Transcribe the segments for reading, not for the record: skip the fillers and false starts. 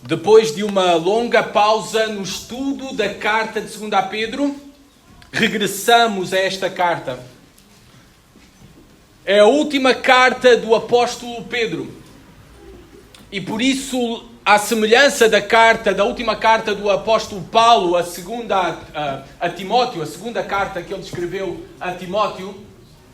Depois de uma longa pausa no estudo da carta de 2 Pedro, regressamos a esta carta. É a última carta do apóstolo Pedro. E por isso, à semelhança da última carta do apóstolo Paulo, a Timóteo, a segunda carta que ele escreveu a Timóteo,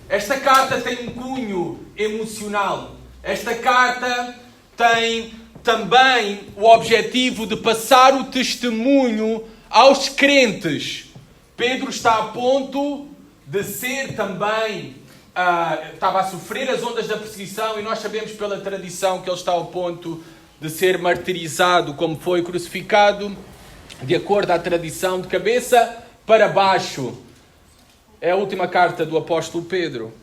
esta carta tem um cunho emocional. Esta carta tem também o objetivo de passar o testemunho aos crentes. Pedro está a ponto de ser também, estava a sofrer as ondas da perseguição, e nós sabemos pela tradição que ele está ao ponto de ser martirizado, como foi crucificado, de acordo à tradição, de cabeça para baixo. É a última carta do apóstolo Pedro.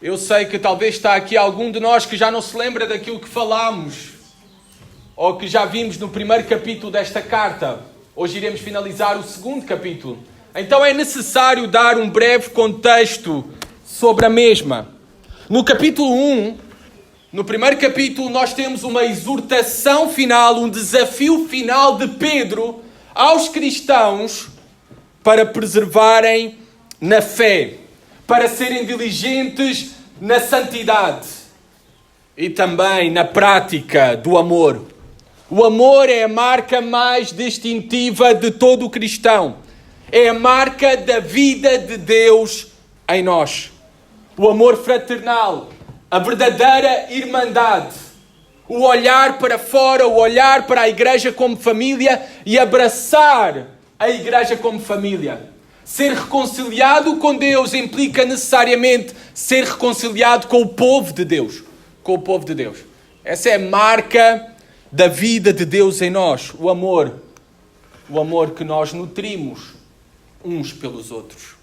Eu sei que talvez está aqui algum de nós que já não se lembra daquilo que falámos, ou que já vimos no primeiro capítulo desta carta. Hoje iremos finalizar o segundo capítulo. Então é necessário dar um breve contexto sobre a mesma. No capítulo 1, no primeiro capítulo, nós temos uma exortação final, um desafio final de Pedro aos cristãos para preservarem na fé, para serem diligentes na santidade e também na prática do amor. O amor é a marca mais distintiva de todo o cristão. É a marca da vida de Deus em nós. O amor fraternal, a verdadeira irmandade, o olhar para fora, o olhar para a igreja como família e abraçar a igreja como família. Ser reconciliado com Deus implica necessariamente ser reconciliado com o povo de Deus. Com o povo de Deus. Essa é a marca da vida de Deus em nós. O amor. O amor que nós nutrimos uns pelos outros.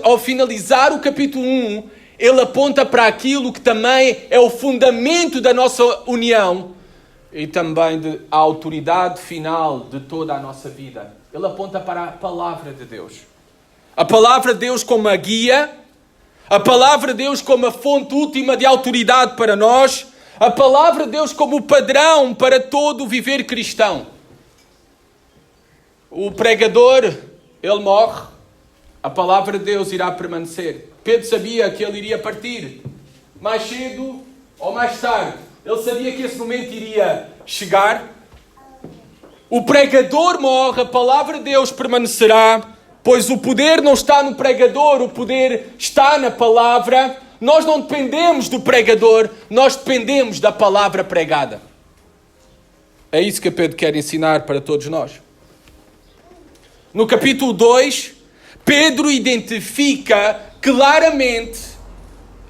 Ao finalizar o capítulo 1, ele aponta para aquilo que também é o fundamento da nossa união e também a autoridade final de toda a nossa vida. Ele aponta para a palavra de Deus. A palavra de Deus como a guia, a palavra de Deus como a fonte última de autoridade para nós, a palavra de Deus como o padrão para todo o viver cristão. O pregador, ele morre, a palavra de Deus irá permanecer. Pedro sabia que ele iria partir, mais cedo ou mais tarde. Ele sabia que esse momento iria chegar. O pregador morre, a palavra de Deus permanecerá, pois o poder não está no pregador, o poder está na palavra. Nós não dependemos do pregador, nós dependemos da palavra pregada. É isso que Pedro quer ensinar para todos nós. No capítulo 2, Pedro identifica claramente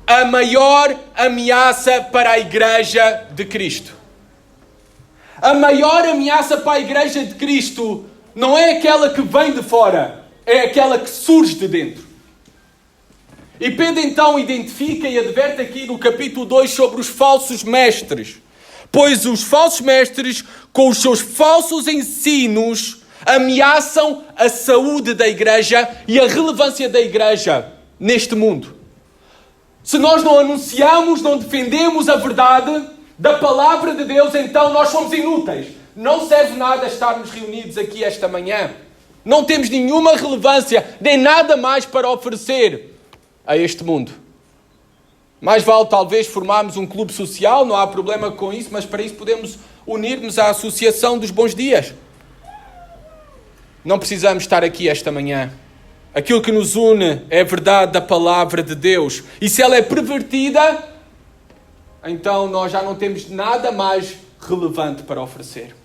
a maior ameaça para a igreja de Cristo. A maior ameaça para a igreja de Cristo não é aquela que vem de fora, é aquela que surge de dentro. E Pedro então identifica e adverte aqui no capítulo 2 sobre os falsos mestres. Pois os falsos mestres, com os seus falsos ensinos, ameaçam a saúde da igreja e a relevância da igreja neste mundo. Se nós não anunciamos, não defendemos a verdade da palavra de Deus, então nós somos inúteis. Não serve nada estarmos reunidos aqui esta manhã. Não temos nenhuma relevância, nem nada mais para oferecer a este mundo. Mais vale talvez formarmos um clube social, não há problema com isso, mas para isso podemos unir-nos à Associação dos Bons Dias. Não precisamos estar aqui esta manhã. Aquilo que nos une é a verdade da palavra de Deus. E se ela é pervertida, então nós já não temos nada mais relevante para oferecer.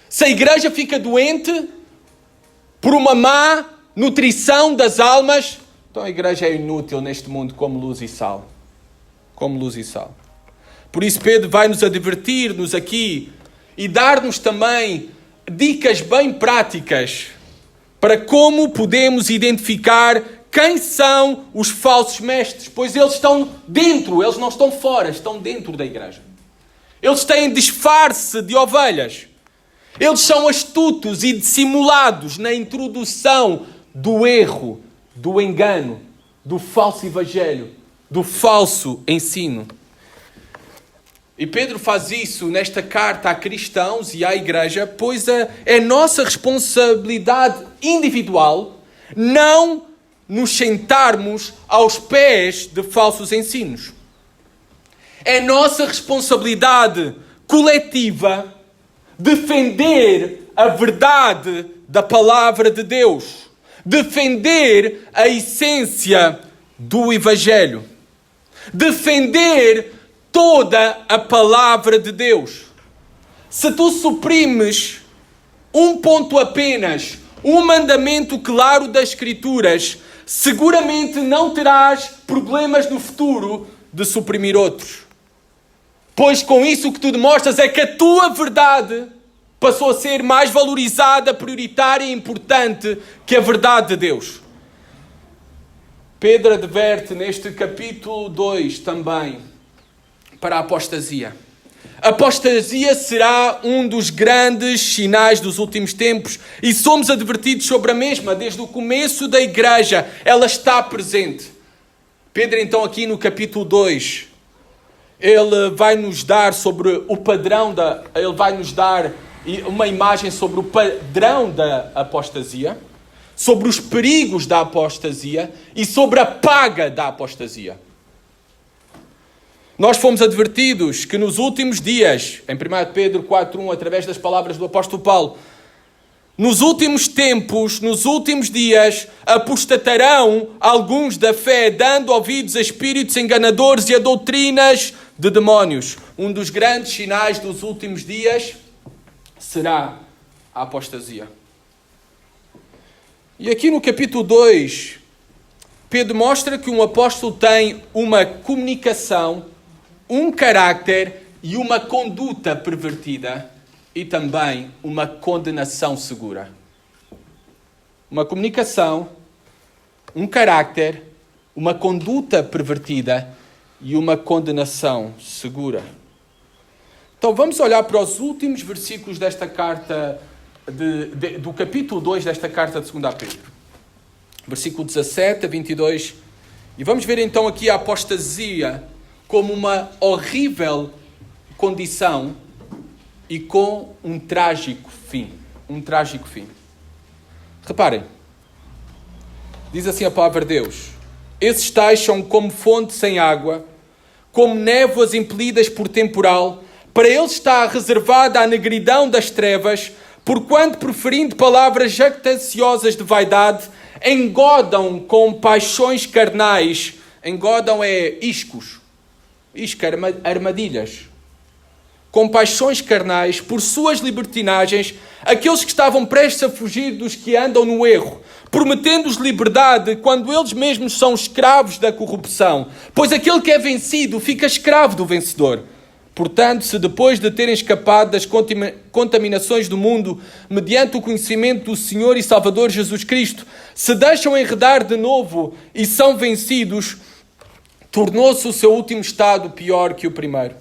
Se a igreja fica doente por uma má nutrição das almas, então a igreja é inútil neste mundo como luz e sal. Como luz e sal. Por isso Pedro vai nos advertir-nos aqui e dar-nos também dicas bem práticas para como podemos identificar quem são os falsos mestres, pois eles estão dentro, eles não estão fora, estão dentro da igreja. Eles têm disfarce de ovelhas. Eles são astutos e dissimulados na introdução do erro, do engano, do falso evangelho, do falso ensino. E Pedro faz isso nesta carta a cristãos e à igreja, pois é nossa responsabilidade individual não nos sentarmos aos pés de falsos ensinos. É nossa responsabilidade coletiva defender a verdade da palavra de Deus, defender a essência do Evangelho, defender toda a palavra de Deus. Se tu suprimes um ponto apenas, um mandamento claro das Escrituras, seguramente não terás problemas no futuro de suprimir outros. Pois com isso o que tu demonstras é que a tua verdade passou a ser mais valorizada, prioritária e importante que a verdade de Deus. Pedro adverte neste capítulo 2 também para a apostasia. A apostasia será um dos grandes sinais dos últimos tempos e somos advertidos sobre a mesma desde o começo da igreja. Ela está presente. Pedro, então, aqui no capítulo 2, ele vai nos dar sobre o padrão ele vai nos dar uma imagem sobre o padrão da apostasia, sobre os perigos da apostasia e sobre a paga da apostasia. Nós fomos advertidos que nos últimos dias, em 1 Pedro 4.1, através das palavras do apóstolo Paulo, nos últimos tempos, nos últimos dias, apostatarão alguns da fé, dando ouvidos a espíritos enganadores e a doutrinas de demónios. Um dos grandes sinais dos últimos dias será a apostasia. E aqui no capítulo 2, Pedro mostra que um apóstolo tem uma comunicação, um caráter e uma conduta pervertida e também uma condenação segura. Uma comunicação, um caráter, uma conduta pervertida e uma condenação segura. Então vamos olhar para os últimos versículos desta carta, do capítulo 2 desta carta de 2 Pedro. Versículo 17 a 22. E vamos ver então aqui a apostasia como uma horrível condição e com um trágico fim. Um trágico fim. Reparem. Diz assim a palavra de Deus. Esses tais são como fonte sem água, como névoas impelidas por temporal. Para eles está reservada a negridão das trevas, porquanto, preferindo palavras jactanciosas de vaidade, engodam com paixões carnais. Engodam iscos, armadilhas. Com paixões carnais, por suas libertinagens, aqueles que estavam prestes a fugir dos que andam no erro, prometendo-os liberdade quando eles mesmos são escravos da corrupção. Pois aquele que é vencido fica escravo do vencedor. Portanto, se depois de terem escapado das contaminações do mundo, mediante o conhecimento do Senhor e Salvador Jesus Cristo, se deixam enredar de novo e são vencidos, tornou-se o seu último estado pior que o primeiro.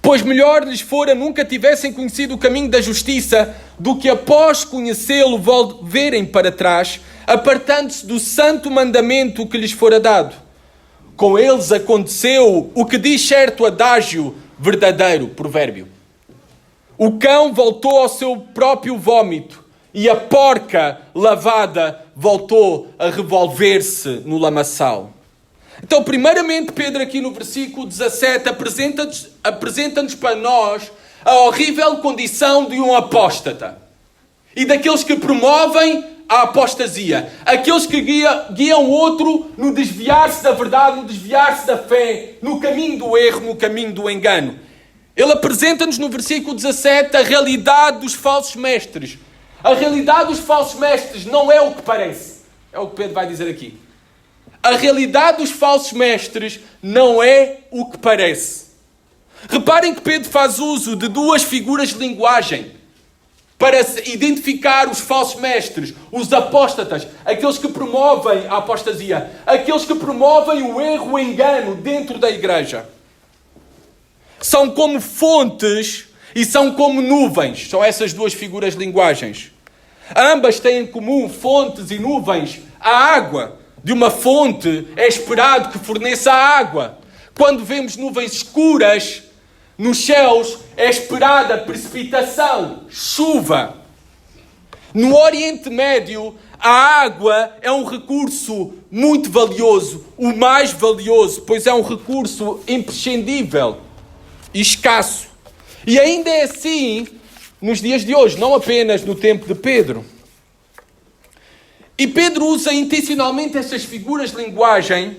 Pois melhor lhes fora nunca tivessem conhecido o caminho da justiça, do que após conhecê-lo volverem para trás, apartando-se do santo mandamento que lhes fora dado. Com eles aconteceu o que diz certo adágio verdadeiro, provérbio. O cão voltou ao seu próprio vômito e a porca lavada voltou a revolver-se no lamaçal. Então, primeiramente, Pedro aqui no versículo 17 apresenta-nos para nós a horrível condição de um apóstata e daqueles que promovem a apostasia. Aqueles que guiam o outro no desviar-se da verdade, no desviar-se da fé, no caminho do erro, no caminho do engano. Ele apresenta-nos no versículo 17 a realidade dos falsos mestres. A realidade dos falsos mestres não é o que parece. É o que Pedro vai dizer aqui. A realidade dos falsos mestres não é o que parece. Reparem que Pedro faz uso de duas figuras de linguagem para identificar os falsos mestres, os apóstatas, aqueles que promovem a apostasia, aqueles que promovem o erro, o engano dentro da igreja. São como fontes e são como nuvens. São essas duas figuras de linguagens. Ambas têm em comum fontes e nuvens. A água de uma fonte é esperado que forneça a água. Quando vemos nuvens escuras, Nos céus é esperada precipitação, chuva. No Oriente Médio, a água é um recurso muito valioso, o mais valioso, pois é um recurso imprescindível e escasso. E ainda é assim nos dias de hoje, não apenas no tempo de Pedro. E Pedro usa intencionalmente estas figuras de linguagem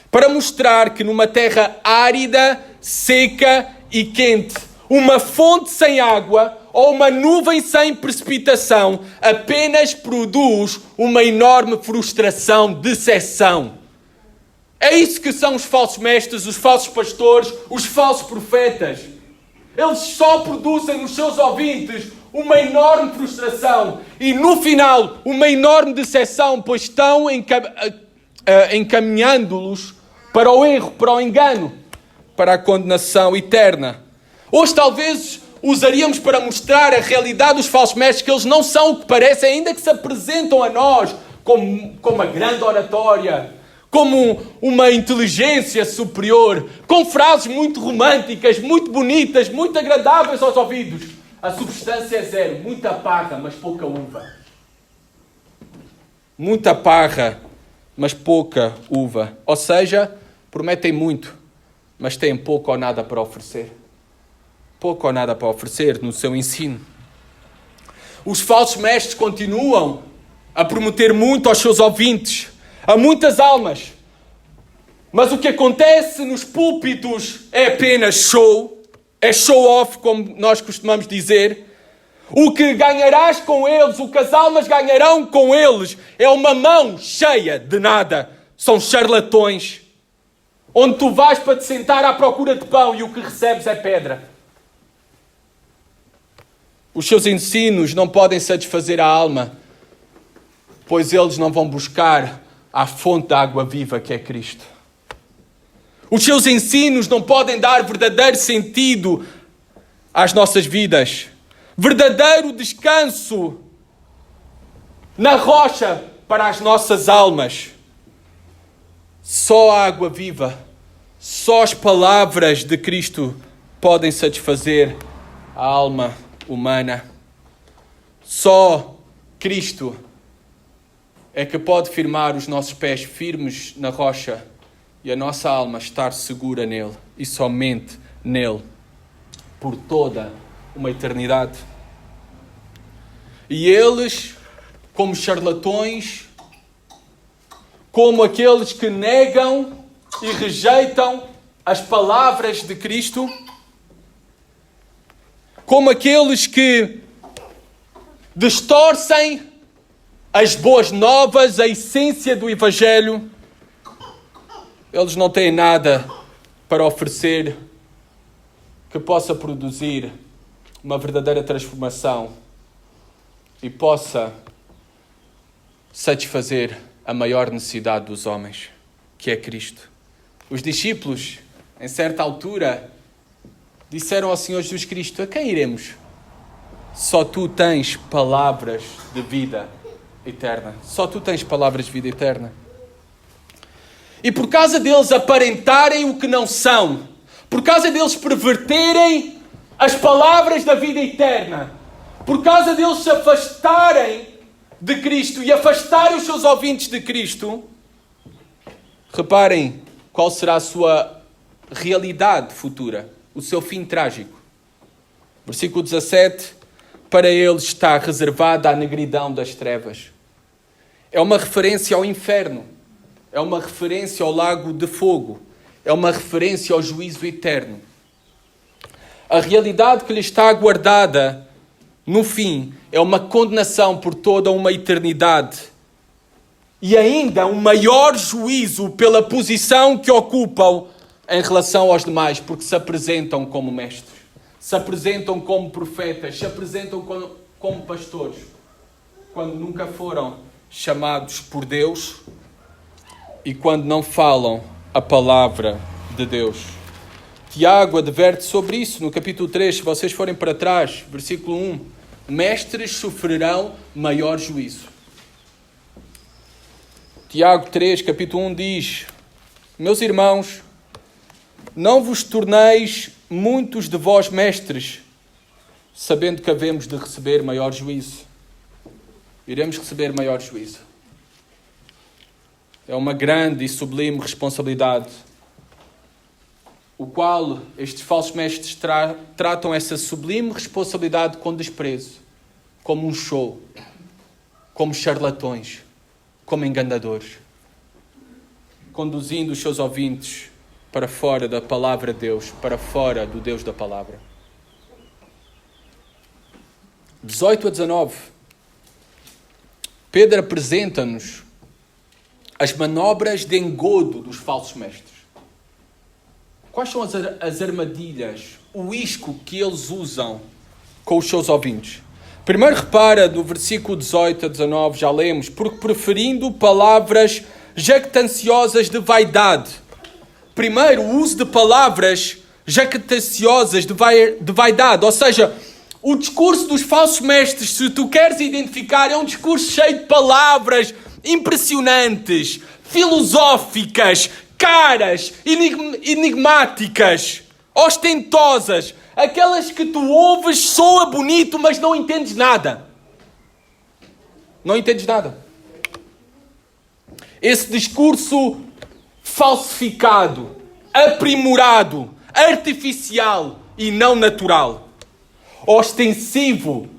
para mostrar que numa terra árida, seca e quente, uma fonte sem água ou uma nuvem sem precipitação apenas produz uma enorme frustração, decepção. É isso que são os falsos mestres, os falsos pastores, os falsos profetas. Eles só produzem nos seus ouvintes uma enorme frustração e no final uma enorme decepção, pois estão encaminhando-los para o erro, para o engano, para a condenação eterna. Hoje talvez usaríamos para mostrar a realidade dos falsos mestres, que eles não são o que parecem, ainda que se apresentam a nós como uma grande oratória, como uma inteligência superior, com frases muito românticas, muito bonitas, muito agradáveis aos ouvidos. A substância é zero, muita parra, mas pouca uva. Muita parra, mas pouca uva. Ou seja, prometem muito, mas têm pouco ou nada para oferecer. Pouco ou nada para oferecer no seu ensino. Os falsos mestres continuam a prometer muito aos seus ouvintes, a muitas almas. Mas o que acontece nos púlpitos é apenas show, é show-off, como nós costumamos dizer. O que ganharás com eles, o que as almas ganharão com eles, é uma mão cheia de nada. São charlatões, onde tu vais para te sentar à procura de pão e o que recebes é pedra. Os seus ensinos não podem satisfazer a alma, pois eles não vão buscar a fonte da água viva que é Cristo. Os seus ensinos não podem dar verdadeiro sentido às nossas vidas, verdadeiro descanso na rocha para as nossas almas. Só a água viva, só as palavras de Cristo podem satisfazer a alma humana. Só Cristo é que pode firmar os nossos pés firmes na rocha e a nossa alma estar segura nele e somente nele por toda uma eternidade. E eles, como charlatões, como aqueles que negam e rejeitam as palavras de Cristo, como aqueles que distorcem as boas novas, a essência do Evangelho, eles não têm nada para oferecer que possa produzir uma verdadeira transformação e possa satisfazer a maior necessidade dos homens, que é Cristo. Os discípulos, em certa altura, disseram ao Senhor Jesus Cristo: a quem iremos? Só tu tens palavras de vida eterna. Só tu tens palavras de vida eterna. E por causa deles aparentarem o que não são, por causa deles perverterem as palavras da vida eterna, por causa deles se afastarem de Cristo e afastarem os seus ouvintes de Cristo, reparem qual será a sua realidade futura, o seu fim trágico. Versículo 17: para eles está reservada a negridão das trevas. É uma referência ao inferno, é uma referência ao lago de fogo, é uma referência ao juízo eterno. A realidade que lhe está aguardada no fim é uma condenação por toda uma eternidade e ainda um maior juízo pela posição que ocupam em relação aos demais, porque se apresentam como mestres, se apresentam como profetas, se apresentam como pastores, quando nunca foram chamados por Deus e quando não falam a palavra de Deus. Tiago adverte sobre isso no capítulo 3, se vocês forem para trás, versículo 1. Mestres sofrerão maior juízo. Tiago 3, capítulo 1 diz: meus irmãos, não vos torneis muitos de vós, mestres, sabendo que havemos de receber maior juízo. Iremos receber maior juízo. É uma grande e sublime responsabilidade, o qual estes falsos mestres tratam essa sublime responsabilidade com desprezo, como um show, como charlatões, como enganadores, conduzindo os seus ouvintes para fora da palavra de Deus, para fora do Deus da palavra. 18 a 19. Pedro apresenta-nos as manobras de engodo dos falsos mestres. Quais são as armadilhas, o isco que eles usam com os seus ouvintes? Primeiro repara do versículo 18 a 19, já lemos, porque preferindo palavras jactanciosas de vaidade. Primeiro, o uso de palavras jactanciosas de vaidade, ou seja, o discurso dos falsos mestres, se tu queres identificar, é um discurso cheio de palavras impressionantes, filosóficas, caras, enigmáticas, ostentosas, aquelas que tu ouves, soa bonito, mas não entendes nada. Não entendes nada. Esse discurso falsificado, aprimorado, artificial e não natural, ostensivo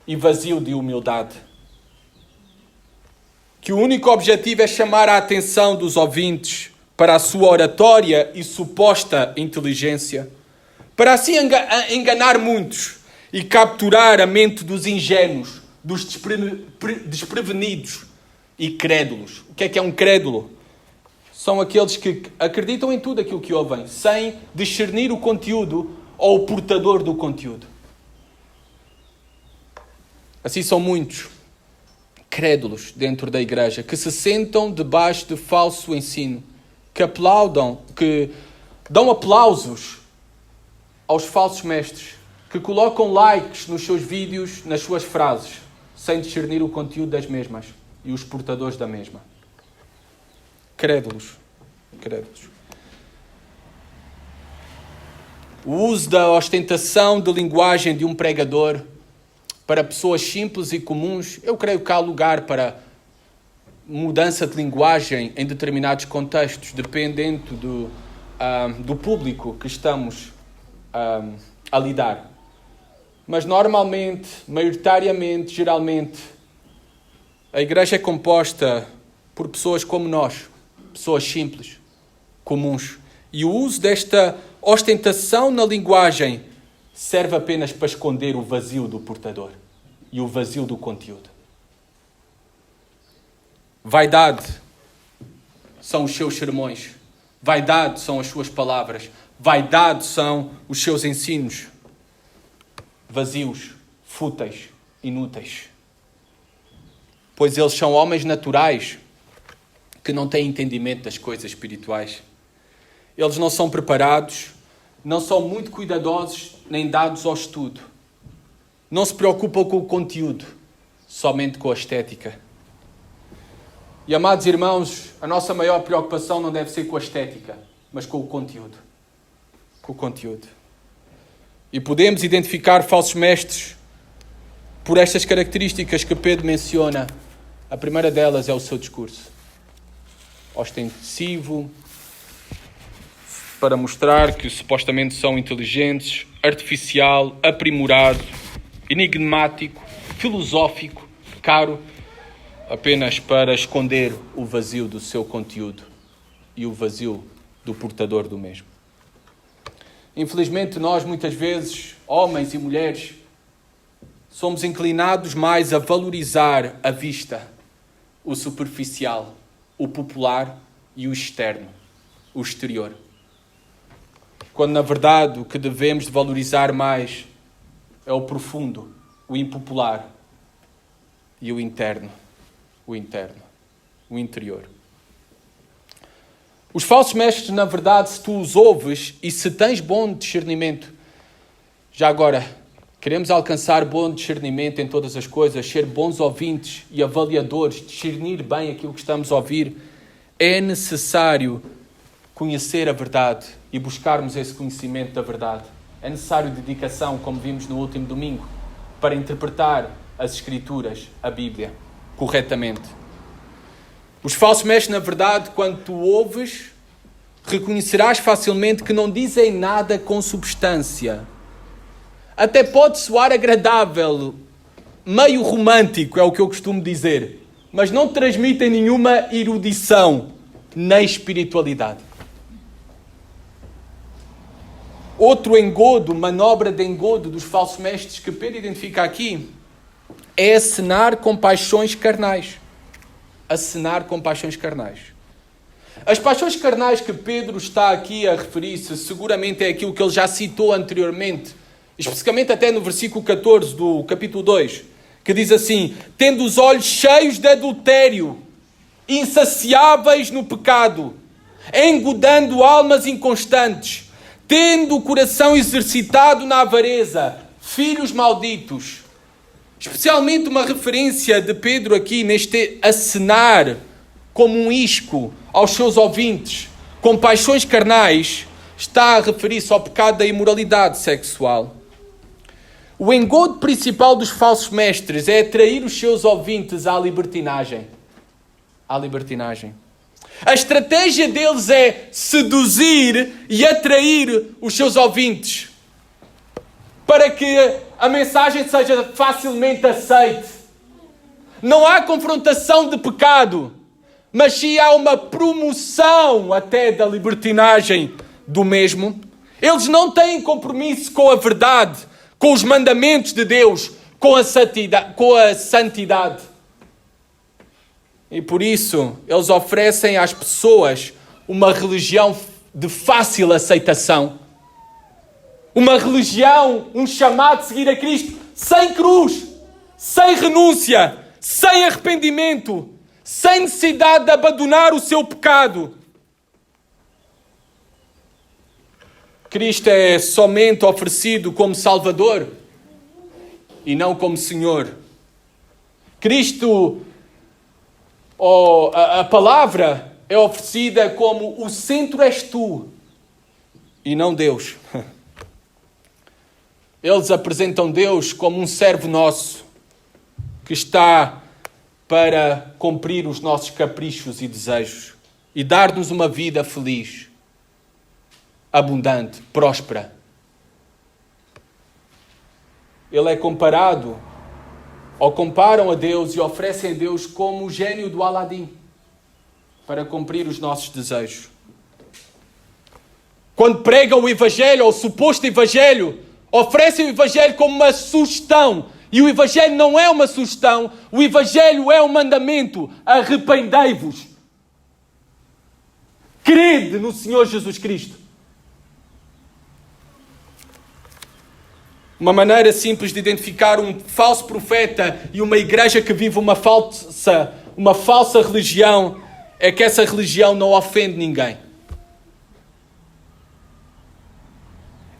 e vazio de humildade, que o único objetivo é chamar a atenção dos ouvintes para a sua oratória e suposta inteligência, para assim enganar muitos e capturar a mente dos ingênuos, dos desprevenidos e crédulos. O que é um crédulo? São aqueles que acreditam em tudo aquilo que ouvem, sem discernir o conteúdo ou o portador do conteúdo. Assim são muitos crédulos dentro da igreja, que se sentam debaixo de falso ensino, que aplaudam, que dão aplausos aos falsos mestres, que colocam likes nos seus vídeos, nas suas frases, sem discernir o conteúdo das mesmas e os portadores da mesma. Crédulos. O uso da ostentação de linguagem de um pregador para pessoas simples e comuns, eu creio que há lugar para mudança de linguagem em determinados contextos, dependendo do público que estamos a lidar. Mas normalmente, maioritariamente, geralmente, a igreja é composta por pessoas como nós, pessoas simples, comuns. E o uso desta ostentação na linguagem serve apenas para esconder o vazio do portador e o vazio do conteúdo. Vaidade são os seus sermões. Vaidade são as suas palavras. Vaidade são os seus ensinos. Vazios, fúteis, inúteis. Pois eles são homens naturais que não têm entendimento das coisas espirituais. Eles não são preparados, não são muito cuidadosos nem dados ao estudo. Não se preocupam com o conteúdo, somente com a estética. E, amados irmãos, a nossa maior preocupação não deve ser com a estética, mas com o conteúdo. Com o conteúdo. E podemos identificar falsos mestres por estas características que Pedro menciona. A primeira delas é o seu discurso. Ostensivo, para mostrar que supostamente são inteligentes, artificial, aprimorado, enigmático, filosófico, caro, apenas para esconder o vazio do seu conteúdo e o vazio do portador do mesmo. Infelizmente, nós muitas vezes, homens e mulheres, somos inclinados mais a valorizar a vista, o superficial, o popular e o externo, o exterior. Quando, na verdade, o que devemos de valorizar mais é o profundo, o impopular e o interno, o interior. Os falsos mestres, na verdade, se tu os ouves e se tens bom discernimento, já agora, queremos alcançar bom discernimento em todas as coisas, ser bons ouvintes e avaliadores, discernir bem aquilo que estamos a ouvir, é necessário conhecer a verdade e buscarmos esse conhecimento da verdade. É necessário dedicação, como vimos no último domingo, para interpretar as Escrituras, a Bíblia, corretamente. Os falsos mestres, na verdade, quando tu ouves, reconhecerás facilmente que não dizem nada com substância. Até pode soar agradável, meio romântico, é o que eu costumo dizer, mas não transmitem nenhuma erudição, nem espiritualidade. Outro engodo, manobra de engodo dos falsos mestres que Pedro identifica aqui, é acenar com paixões carnais. Acenar com paixões carnais. As paixões carnais que Pedro está aqui a referir-se, seguramente é aquilo que ele já citou anteriormente, especificamente até no versículo 14 do capítulo 2, que diz assim: tendo os olhos cheios de adultério, insaciáveis no pecado, engodando almas inconstantes, tendo o coração exercitado na avareza, filhos malditos. Especialmente uma referência de Pedro aqui neste acenar como um isco aos seus ouvintes com paixões carnais, está a referir-se ao pecado da imoralidade sexual. O engodo principal dos falsos mestres é atrair os seus ouvintes à libertinagem. À libertinagem. A estratégia deles é seduzir e atrair os seus ouvintes para que a mensagem seja facilmente aceite. Não há confrontação de pecado, mas sim há uma promoção até da libertinagem do mesmo. Eles não têm compromisso com a verdade, com os mandamentos de Deus, com a santidade. E por isso, eles oferecem às pessoas uma religião de fácil aceitação. Uma religião, um chamado a seguir a Cristo, sem cruz, sem renúncia, sem arrependimento, sem necessidade de abandonar o seu pecado. Cristo é somente oferecido como Salvador e não como Senhor. Cristo, a palavra, é oferecida como o centro és tu e não Deus. Eles apresentam Deus como um servo nosso que está para cumprir os nossos caprichos e desejos e dar-nos uma vida feliz, abundante, próspera. Ele é comparado, ou comparam a Deus e oferecem a Deus como o gênio do Aladim para cumprir os nossos desejos. Quando pregam o Evangelho, ou o suposto Evangelho, oferecem o Evangelho como uma sugestão. E o Evangelho não é uma sugestão. O Evangelho é um mandamento. Arrependei-vos. Crede no Senhor Jesus Cristo. Uma maneira simples de identificar um falso profeta e uma igreja que vive uma falsa religião é que essa religião não ofende ninguém.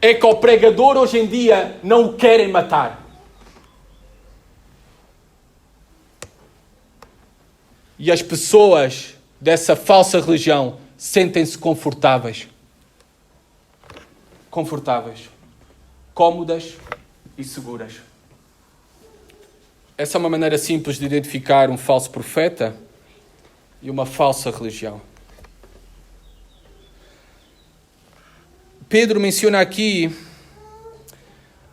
É que o pregador hoje em dia não o querem matar. E as pessoas dessa falsa religião sentem-se confortáveis. Cómodas e seguras. Essa é uma maneira simples de identificar um falso profeta e uma falsa religião. Pedro menciona aqui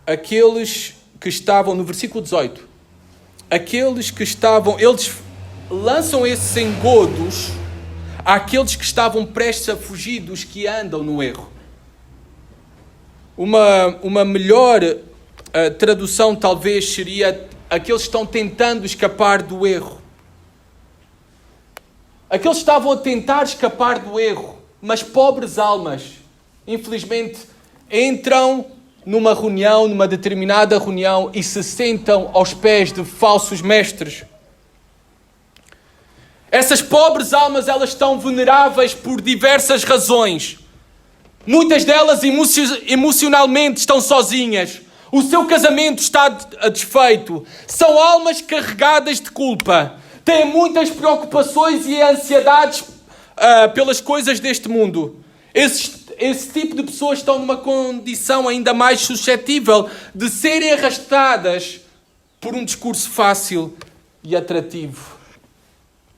aqueles que estavam, no versículo 18, eles lançam esses engodos àqueles que estavam prestes a fugir dos que andam no erro. Uma melhor tradução talvez seria aqueles que estão tentando escapar do erro. Aqueles que estavam a tentar escapar do erro, mas pobres almas, infelizmente, entram numa determinada reunião e se sentam aos pés de falsos mestres. Essas pobres almas, elas estão vulneráveis por diversas razões. Muitas delas emocionalmente estão sozinhas. O seu casamento está desfeito. São almas carregadas de culpa. Têm muitas preocupações e ansiedades pelas coisas deste mundo. esse tipo de pessoas estão numa condição ainda mais suscetível de serem arrastadas por um discurso fácil e atrativo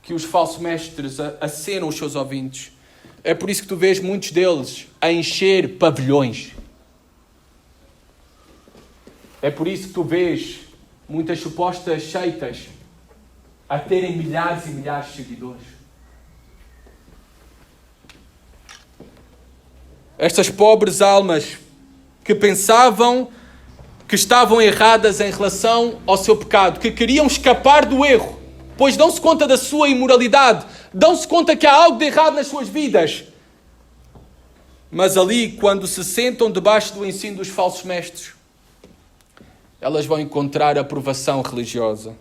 que os falsos mestres acenam aos seus ouvintes. É por isso que tu vês muitos deles a encher pavilhões. É por isso que tu vês muitas supostas seitas a terem milhares e milhares de seguidores. Estas pobres almas que pensavam que estavam erradas em relação ao seu pecado, que queriam escapar do erro, pois dão-se conta da sua imoralidade, dão-se conta que há algo de errado nas suas vidas. Mas ali, quando se sentam debaixo do ensino dos falsos mestres, elas vão encontrar aprovação religiosa.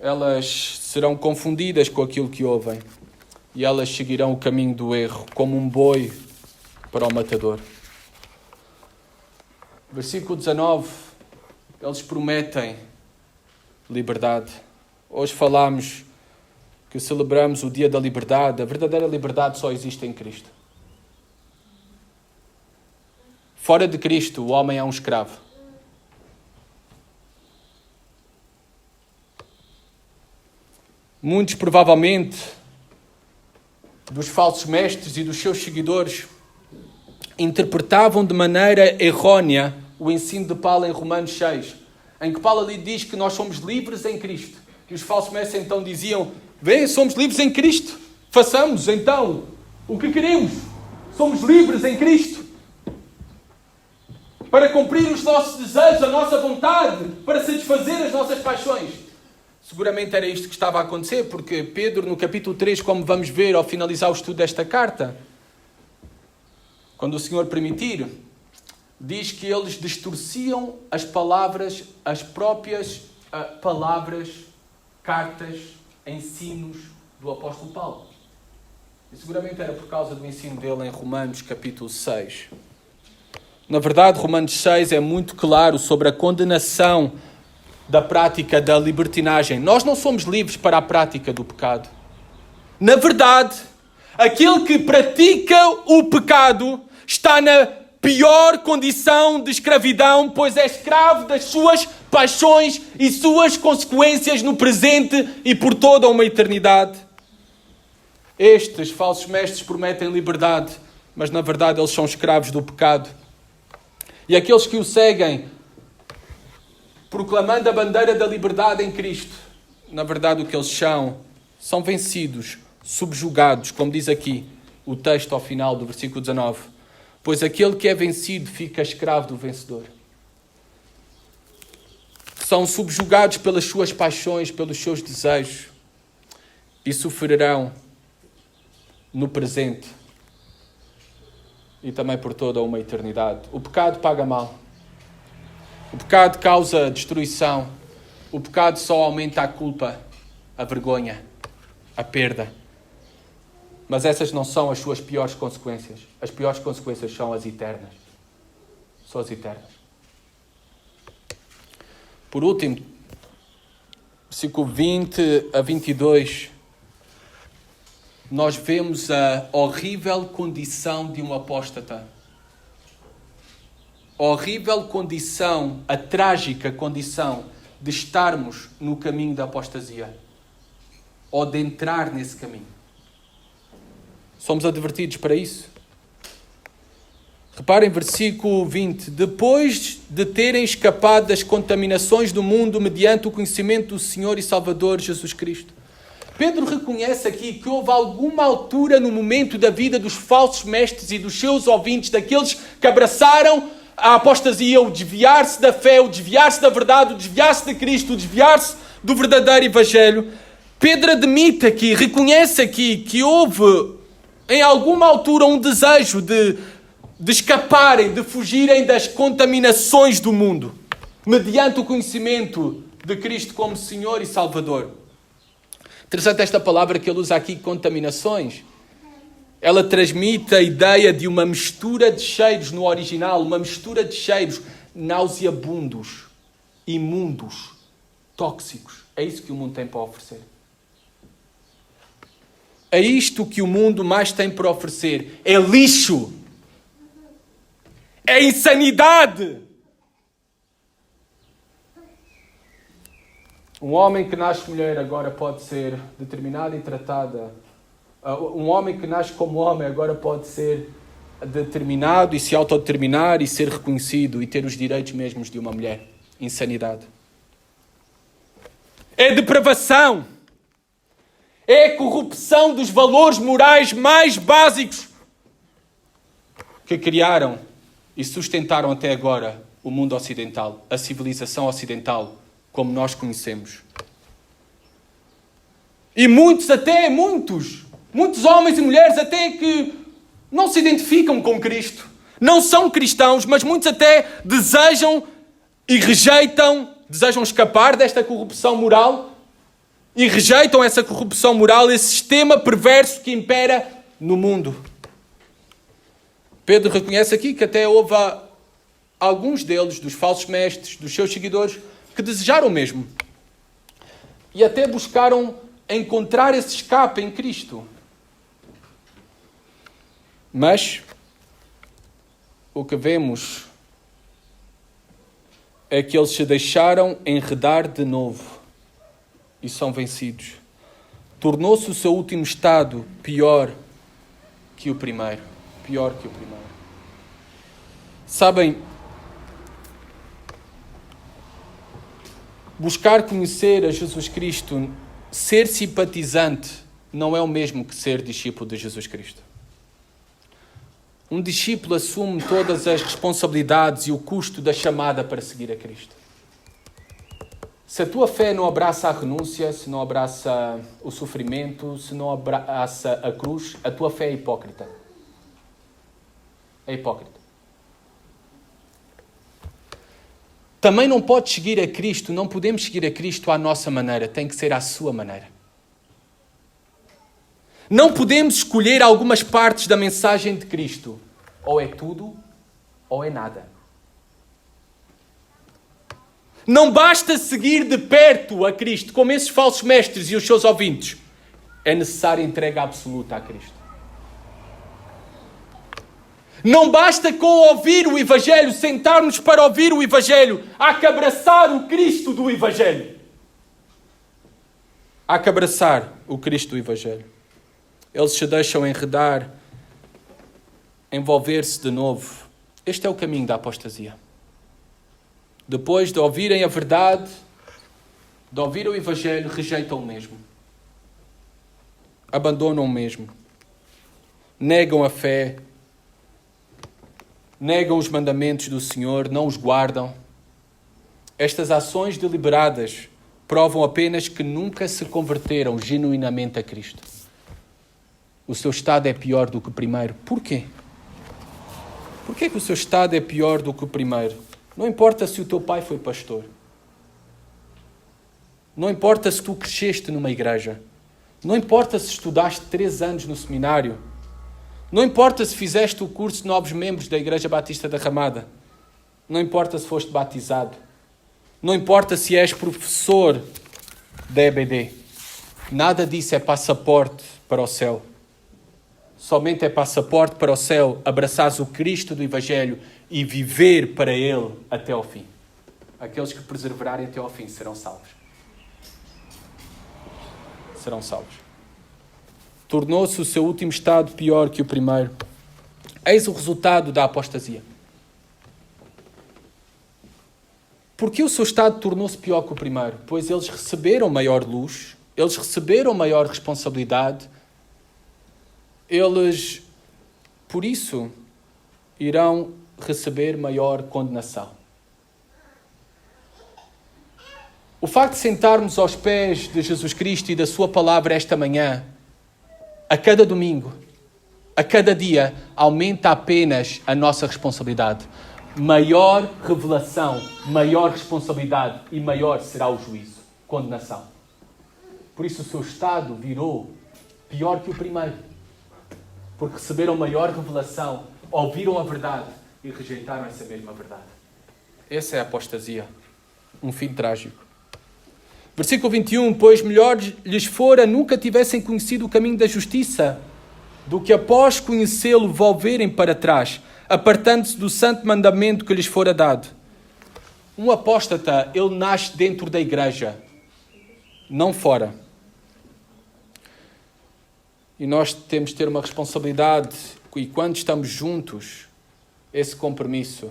Elas serão confundidas com aquilo que ouvem e elas seguirão o caminho do erro, como um boi para o matador. Versículo 19, eles prometem liberdade. Hoje falámos que celebramos o dia da liberdade. A verdadeira liberdade só existe em Cristo. Fora de Cristo, o homem é um escravo. Muitos, provavelmente, dos falsos mestres e dos seus seguidores interpretavam de maneira errónea o ensino de Paulo em Romanos 6, em que Paulo ali diz que nós somos livres em Cristo. E os falsos mestres então diziam: vê, somos livres em Cristo, façamos então o que queremos. Somos livres em Cristo para cumprir os nossos desejos, a nossa vontade, para satisfazer as nossas paixões. Seguramente era isto que estava a acontecer, porque Pedro, no capítulo 3, como vamos ver ao finalizar o estudo desta carta, quando o Senhor permitir, diz que eles distorciam as palavras, as próprias palavras, cartas, ensinos do apóstolo Paulo. E seguramente era por causa do ensino dele em Romanos capítulo 6. Na verdade, Romanos 6 é muito claro sobre a condenação da prática da libertinagem. Nós não somos livres para a prática do pecado. Na verdade, aquele que pratica o pecado está na pior condição de escravidão, pois é escravo das suas paixões e suas consequências no presente e por toda uma eternidade. Estes falsos mestres prometem liberdade, mas na verdade eles são escravos do pecado. E aqueles que o seguem, proclamando a bandeira da liberdade em Cristo, na verdade o que eles são vencidos, subjugados, como diz aqui o texto ao final do versículo 19. Pois aquele que é vencido fica escravo do vencedor. São subjugados pelas suas paixões, pelos seus desejos e sofrerão no presente e também por toda uma eternidade. O pecado paga mal. O pecado causa destruição. O pecado só aumenta a culpa, a vergonha, a perda. Mas essas não são as suas piores consequências. As piores consequências são as eternas. São as eternas. Por último, versículo 20 a 22, nós vemos a horrível condição de um apóstata. A horrível condição, a trágica condição de estarmos no caminho da apostasia. Ou de entrar nesse caminho. Somos advertidos para isso. Reparem, versículo 20. Depois de terem escapado das contaminações do mundo mediante o conhecimento do Senhor e Salvador Jesus Cristo. Pedro reconhece aqui que houve alguma altura no momento da vida dos falsos mestres e dos seus ouvintes, daqueles que abraçaram a apostasia, o desviar-se da fé, o desviar-se da verdade, o desviar-se de Cristo, o desviar-se do verdadeiro Evangelho. Pedro admite aqui, reconhece aqui que houve em alguma altura um desejo de escaparem, de fugirem das contaminações do mundo, mediante o conhecimento de Cristo como Senhor e Salvador. Interessante esta palavra que ele usa aqui, contaminações. Ela transmite a ideia de uma mistura de cheiros no original, uma mistura de cheiros nauseabundos, imundos, tóxicos. É isso que o mundo tem para oferecer. É isto que o mundo mais tem para oferecer. É lixo. É insanidade. Um homem que nasce mulher agora pode ser determinado e tratada. Um homem que nasce como homem agora pode ser determinado e se autodeterminar e ser reconhecido e ter os direitos mesmos de uma mulher. Insanidade. É depravação. É a corrupção dos valores morais mais básicos que criaram e sustentaram até agora o mundo ocidental, a civilização ocidental, como nós conhecemos. E muitos homens e mulheres até que não se identificam com Cristo, não são cristãos, mas muitos até desejam e rejeitam, desejam escapar desta corrupção moral e rejeitam essa corrupção moral, esse sistema perverso que impera no mundo. Pedro reconhece aqui que até houve alguns deles, dos falsos mestres, dos seus seguidores, que desejaram o mesmo. E até buscaram encontrar esse escape em Cristo. Mas o que vemos é que eles se deixaram enredar de novo e são vencidos. Tornou-se o seu último estado pior que o primeiro. Pior que o primeiro. Sabem, buscar conhecer a Jesus Cristo, ser simpatizante, não é o mesmo que ser discípulo de Jesus Cristo. Um discípulo assume todas as responsabilidades e o custo da chamada para seguir a Cristo. Se a tua fé não abraça a renúncia, se não abraça o sofrimento, se não abraça a cruz, a tua fé é hipócrita. É hipócrita. Também não podes seguir a Cristo, não podemos seguir a Cristo à nossa maneira, tem que ser à sua maneira. Não podemos escolher algumas partes da mensagem de Cristo. Ou é tudo, ou é nada. Não basta seguir de perto a Cristo, como esses falsos mestres e os seus ouvintes. É necessária entrega absoluta a Cristo. Não basta com ouvir o Evangelho, sentarmos para ouvir o Evangelho. Há que abraçar o Cristo do Evangelho. Há que abraçar o Cristo do Evangelho. Eles se deixam enredar, envolver-se de novo. Este é o caminho da apostasia. Depois de ouvirem a verdade, de ouvir o Evangelho, rejeitam o mesmo. Abandonam o mesmo. Negam a fé. Negam os mandamentos do Senhor, não os guardam. Estas ações deliberadas provam apenas que nunca se converteram genuinamente a Cristo. O seu estado é pior do que o primeiro. Porquê? Porquê que o seu estado é pior do que o primeiro? Não importa se o teu pai foi pastor. Não importa se tu cresceste numa igreja. Não importa se estudaste 3 anos no seminário. Não importa se fizeste o curso de novos membros da Igreja Batista da Ramada. Não importa se foste batizado. Não importa se és professor da EBD. Nada disso é passaporte para o céu. Somente é passaporte para o céu abraçares o Cristo do Evangelho e viver para Ele até ao fim. Aqueles que perseverarem até ao fim serão salvos. Serão salvos. Tornou-se o seu último estado pior que o primeiro. Eis o resultado da apostasia. Porquê o seu estado tornou-se pior que o primeiro? Pois eles receberam maior luz, eles receberam maior responsabilidade, eles, por isso, irão receber maior condenação. O facto de sentarmos aos pés de Jesus Cristo e da sua palavra esta manhã, a cada domingo, a cada dia, aumenta apenas a nossa responsabilidade. Maior revelação, maior responsabilidade e maior será o juízo, condenação. Por isso o seu estado virou pior que o primeiro. Porque receberam maior revelação, ouviram a verdade e rejeitaram essa mesma verdade. Essa é a apostasia. Um fim trágico. Versículo 21, pois melhor lhes fora nunca tivessem conhecido o caminho da justiça, do que após conhecê-lo volverem para trás, apartando-se do santo mandamento que lhes fora dado. Um apóstata, ele nasce dentro da igreja, não fora. E nós temos de ter uma responsabilidade, e quando estamos juntos, esse compromisso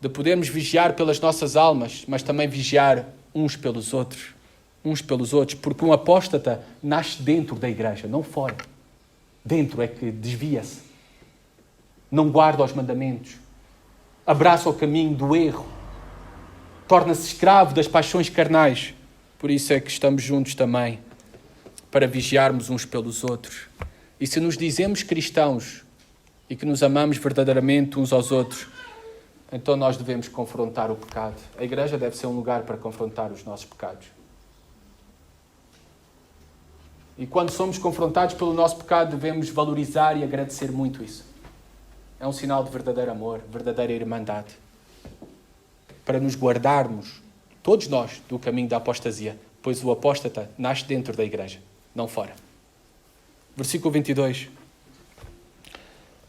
de podermos vigiar pelas nossas almas, mas também vigiar uns pelos outros, porque um apóstata nasce dentro da igreja, não fora. Dentro é que desvia-se, não guarda os mandamentos, abraça o caminho do erro, torna-se escravo das paixões carnais. Por isso é que estamos juntos também, para vigiarmos uns pelos outros. E se nos dizemos cristãos e que nos amamos verdadeiramente uns aos outros, então nós devemos confrontar o pecado. A igreja deve ser um lugar para confrontar os nossos pecados. E quando somos confrontados pelo nosso pecado, devemos valorizar e agradecer muito isso. É um sinal de verdadeiro amor, verdadeira irmandade. Para nos guardarmos, todos nós, do caminho da apostasia, pois o apóstata nasce dentro da igreja, não fora. Versículo 22.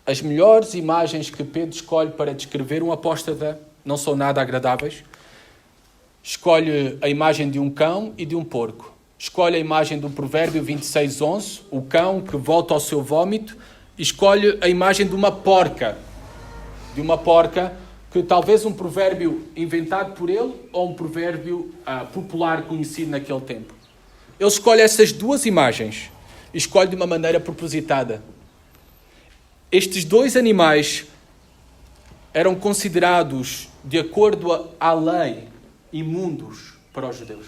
As melhores imagens que Pedro escolhe para descrever um apóstata não são nada agradáveis. Escolhe a imagem de um cão e de um porco. Escolhe a imagem do provérbio 26:11, o cão que volta ao seu vómito. E escolhe a imagem de uma porca. De uma porca, que talvez um provérbio inventado por ele ou um provérbio popular conhecido naquele tempo. Ele escolhe essas duas imagens. E escolhe de uma maneira propositada. Estes dois animais eram considerados, de acordo à lei, imundos para os judeus.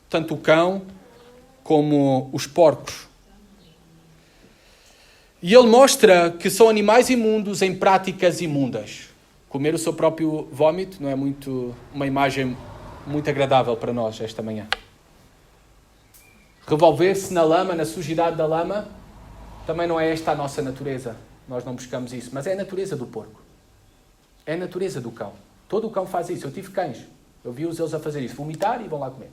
Tanto o cão como os porcos. E ele mostra que são animais imundos em práticas imundas. Comer o seu próprio vómito não é uma imagem muito agradável para nós esta manhã. Revolver-se na lama, na sujidade da lama, também não é esta a nossa natureza. Nós não buscamos isso. Mas é a natureza do porco. É a natureza do cão. Todo o cão faz isso. Eu tive cães. Eu vi-os eles a fazer isso. Vomitar e vão lá comer.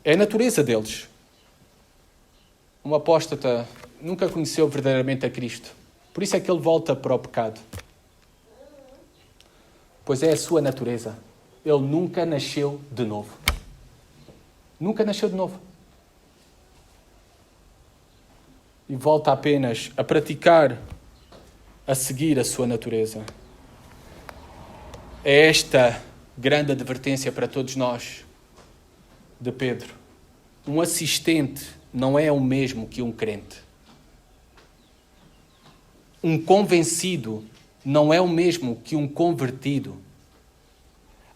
É a natureza deles. Um apóstata nunca conheceu verdadeiramente a Cristo. Por isso é que ele volta para o pecado. Pois é a sua natureza. Ele nunca nasceu de novo. Nunca nasceu de novo. E volta apenas a praticar, a seguir a sua natureza. É esta grande advertência para todos nós, de Pedro. Um assistente não é o mesmo que um crente. Um convencido não é o mesmo que um convertido.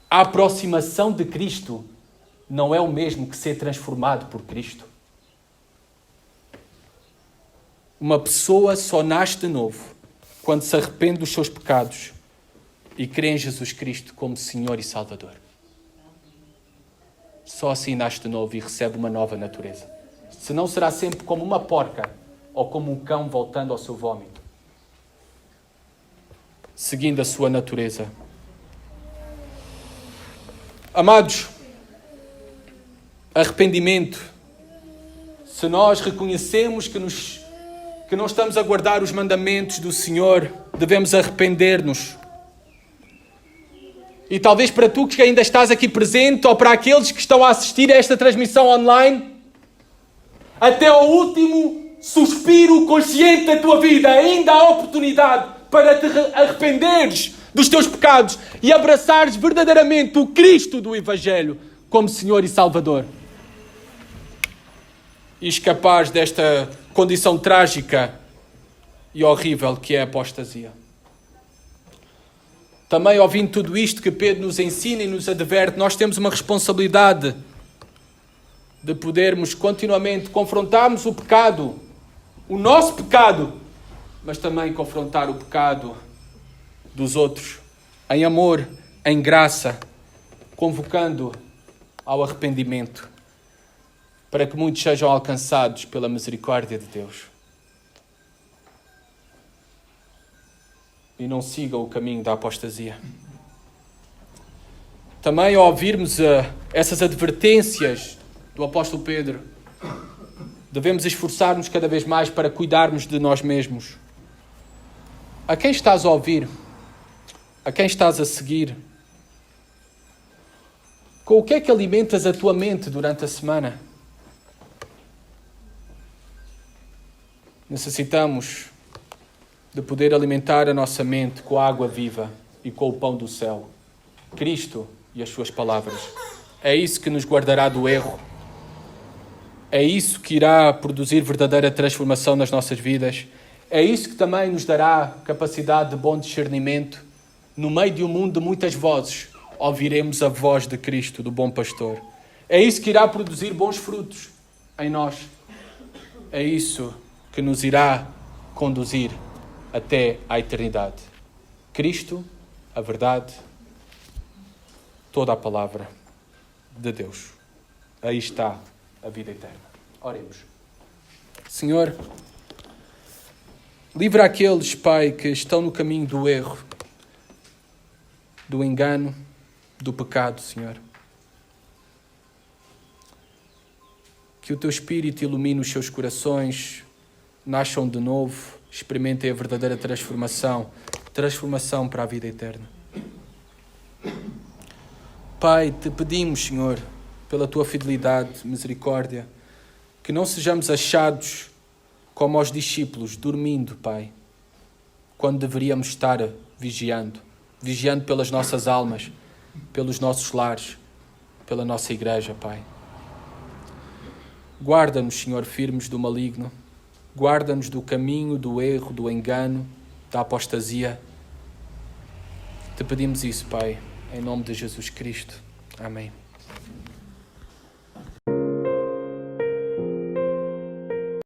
A aproximação de Cristo não é o mesmo que ser transformado por Cristo. Uma pessoa só nasce de novo quando se arrepende dos seus pecados e crê em Jesus Cristo como Senhor e Salvador. Só assim nasce de novo e recebe uma nova natureza. Senão será sempre como uma porca ou como um cão voltando ao seu vómito, seguindo a sua natureza. Amados, arrependimento. Se nós reconhecemos que não estamos a guardar os mandamentos do Senhor, devemos arrepender-nos. E talvez para tu que ainda estás aqui presente, ou para aqueles que estão a assistir a esta transmissão online, até ao último suspiro consciente da tua vida, ainda há oportunidade para te arrependeres dos teus pecados e abraçares verdadeiramente o Cristo do Evangelho como Senhor e Salvador. E escapares desta condição trágica e horrível que é a apostasia. Também, ouvindo tudo isto que Pedro nos ensina e nos adverte, nós temos uma responsabilidade de podermos continuamente confrontarmos o pecado, o nosso pecado, mas também confrontar o pecado dos outros, em amor, em graça, convocando ao arrependimento, para que muitos sejam alcançados pela misericórdia de Deus. e não sigam o caminho da apostasia. Também, ao ouvirmos essas advertências do apóstolo Pedro, devemos esforçar-nos cada vez mais para cuidarmos de nós mesmos. A quem estás a ouvir? A quem estás a seguir? Com o que é que alimentas a tua mente durante a semana? Necessitamos de poder alimentar a nossa mente com a água viva e com o pão do céu, Cristo e as suas palavras. É isso que nos guardará do erro. É isso que irá produzir verdadeira transformação nas nossas vidas. É isso que também nos dará capacidade de bom discernimento. No meio de um mundo de muitas vozes, ouviremos a voz de Cristo, do bom pastor. É isso que irá produzir bons frutos em nós. É isso que nos irá conduzir até à eternidade. Cristo, a verdade, toda a palavra de Deus. Aí está a vida eterna. Oremos. Senhor, livra aqueles, Pai, que estão no caminho do erro, do engano, do pecado, Senhor. Que o Teu Espírito ilumine os seus corações, nasçam de novo, experimentem a verdadeira transformação para a vida eterna. Pai, te pedimos, Senhor, pela Tua fidelidade, misericórdia, que não sejamos achados como aos discípulos, dormindo, Pai, quando deveríamos estar vigiando pelas nossas almas, pelos nossos lares, pela nossa igreja, Pai. Guarda-nos, Senhor, firmes do maligno. Guarda-nos do caminho, do erro, do engano, da apostasia. Te pedimos isso, Pai, em nome de Jesus Cristo. Amém.